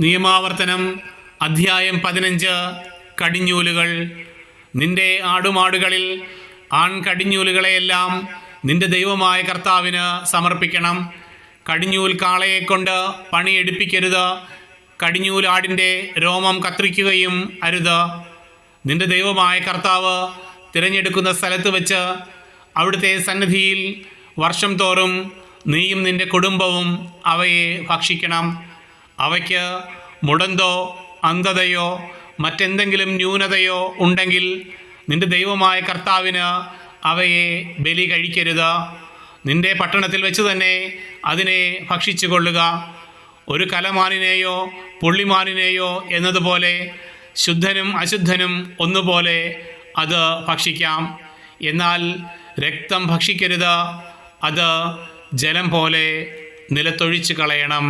നിയമാവർത്തനം അധ്യായം 15. കടിഞ്ഞൂലുകൾ. നിന്റെ ആടുമാടുകളിൽ ആൺകടിഞ്ഞൂലുകളെയെല്ലാം നിന്റെ ദൈവമായ കർത്താവിന് സമർപ്പിക്കണം. കടിഞ്ഞൂൽ കാളയെക്കൊണ്ട് പണിയെടുപ്പിക്കരുത്. കടിഞ്ഞൂൽ ആടിൻ്റെ രോമം കത്രിക്കുകയും അരുത്. നിന്റെ ദൈവമായ കർത്താവ് തിരഞ്ഞെടുക്കുന്ന സ്ഥലത്ത് വെച്ച് അവിടുത്തെ സന്നിധിയിൽ വർഷം തോറും നീയും നിന്റെ കുടുംബവും അവയെ ഭക്ഷിക്കണം. അവയ്ക്ക് മുടന്തോ അന്ധതയോ മറ്റെന്തെങ്കിലും ന്യൂനതയോ ഉണ്ടെങ്കിൽ നിന്റെ ദൈവമായ കർത്താവിന് അവയെ ബലി കഴിക്കരുത്. നിന്റെ പട്ടണത്തിൽ വെച്ച് തന്നെ അതിനെ ഭക്ഷിച്ചു കൊള്ളുക. ഒരു കലമാനിനെയോ പുള്ളിമാനിനെയോ എന്നതുപോലെ ശുദ്ധനും അശുദ്ധനും ഒന്നുപോലെ അത് ഭക്ഷിക്കാം. എന്നാൽ രക്തം ഭക്ഷിക്കരുത്. അത് ജലം പോലെ നിലത്തൊഴിച്ചു കളയണം.